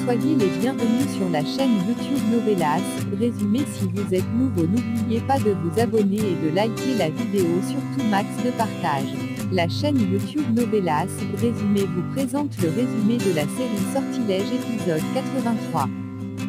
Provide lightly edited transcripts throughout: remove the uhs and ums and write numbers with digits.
Soyez les bienvenus sur la chaîne YouTube Novelas. Résumé, si vous êtes nouveau, n'oubliez pas de vous abonner et de liker la vidéo, surtout max de partage. La chaîne YouTube Novelas Résumé vous présente le résumé de la série Sortilège épisode 83.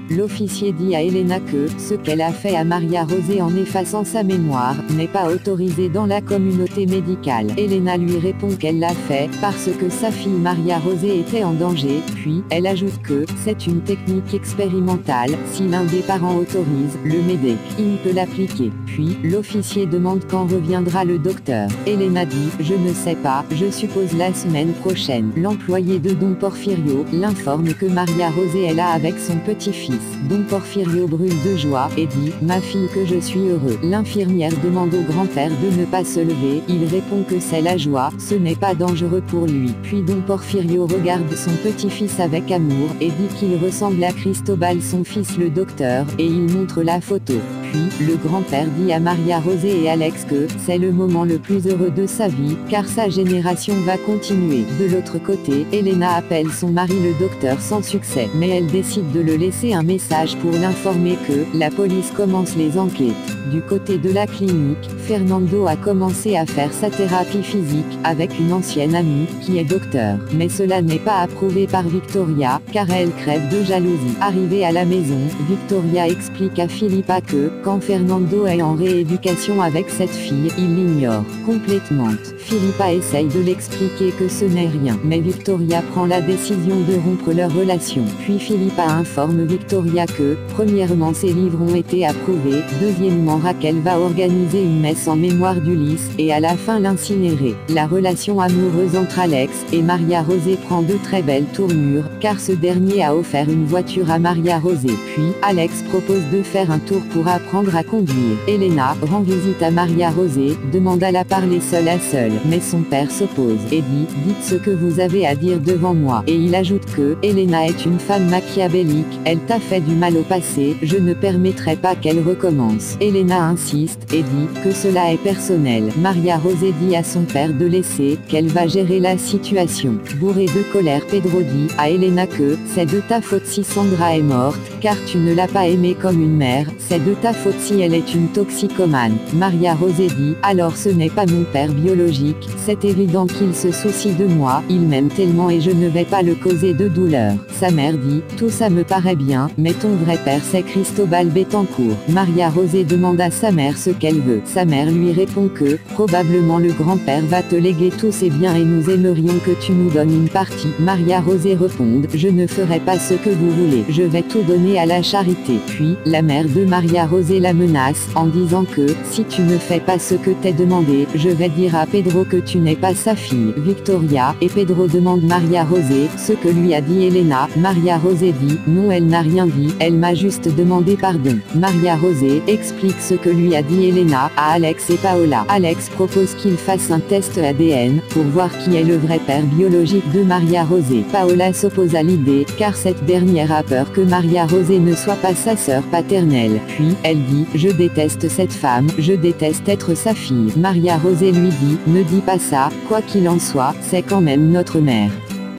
L'officier dit à Elena que ce qu'elle a fait à Maria Rosé en effaçant sa mémoire n'est pas autorisé dans la communauté médicale. Elena lui répond qu'elle l'a fait parce que sa fille Maria Rosé était en danger, puis elle ajoute que c'est une technique expérimentale. Si l'un des parents autorise, le médec il peut l'appliquer. Puis l'officier demande quand reviendra le docteur. Elena dit je ne sais pas, je suppose la semaine prochaine. L'employé de Don Porfirio l'informe que Maria Rosé est là avec son petit-fils. Don Porfirio brûle de joie et dit « Ma fille, que je suis heureux ». L'infirmière demande au grand-père de ne pas se lever, il répond que c'est la joie, ce n'est pas dangereux pour lui. Puis Don Porfirio regarde son petit-fils avec amour et dit qu'il ressemble à Cristobal, son fils le docteur, et il montre la photo. Puis, le grand-père dit à Maria Rosé et Alex que c'est le moment le plus heureux de sa vie, car sa génération va continuer. De l'autre côté, Elena appelle son mari le docteur sans succès, mais elle décide de le laisser un message pour l'informer que la police commence les enquêtes. Du côté de la clinique, Fernando a commencé à faire sa thérapie physique avec une ancienne amie qui est docteur, mais cela n'est pas approuvé par Victoria, car elle crève de jalousie. Arrivée à la maison, Victoria explique à Philippa que quand Fernando est en rééducation avec cette fille, il l'ignore complètement. Philippa essaye de l'expliquer que ce n'est rien, mais Victoria prend la décision de rompre leur relation. Puis Philippa informe Victoria que, premièrement, ses livres ont été approuvés, deuxièmement, Raquel va organiser une messe en mémoire d'Ulysse, et à la fin l'incinérer. La relation amoureuse entre Alex et Maria Rosé prend de très belles tournures, car ce dernier a offert une voiture à Maria Rosé. Puis, Alex propose de faire un tour pour apprendre à conduire. Elena rend visite à Maria Rosé, demande à la parler seule à seule, mais son père s'oppose et dit « Dites ce que vous avez à dire devant moi ». Et il ajoute que Elena est une femme machiavélique, elle t'a fait du mal au passé, je ne permettrai pas qu'elle recommence. Elena insiste et dit que cela est personnel. Maria Rosé dit à son père de laisser, qu'elle va gérer la situation. Bourré de colère, Pedro dit à Elena que c'est de ta faute si Sandra est morte, car tu ne l'as pas aimée comme une mère, c'est de ta faute si elle est une toxicomane. Maria Rosé dit alors ce n'est pas mon père biologique, c'est évident qu'il se soucie de moi, il m'aime tellement et je ne vais pas le causer de douleur. Sa mère dit tout ça me paraît bien, mais ton vrai père c'est Cristobal Betancourt. Maria Rosé demande à sa mère ce qu'elle veut. Sa mère lui répond que probablement le grand-père va te léguer tous ses biens et nous aimerions que tu nous donnes une partie. Maria Rosé répond je ne ferai pas ce que vous voulez, je vais tout donner à la charité. Puis la mère de Maria Rosé la menace en disant que si tu ne fais pas ce que t'es demandé, je vais dire à Pedro que tu n'es pas sa fille. Victoria et Pedro demandent Maria Rosé ce que lui a dit Elena. Maria Rosé dit non, elle n'a rien dit, elle m'a juste demandé pardon. Maria Rosé explique ce que lui a dit Elena à Alex et Paola. Alex propose qu'il fasse un test ADN pour voir qui est le vrai père biologique de Maria Rosé. Paola s'oppose à l'idée car cette dernière a peur que Maria Rosé ne soit pas sa sœur paternelle. Puis elle dit je déteste cette femme, je déteste être sa fille. Maria Rosé lui dit ne dis pas ça, quoi qu'il en soit, c'est quand même notre mère.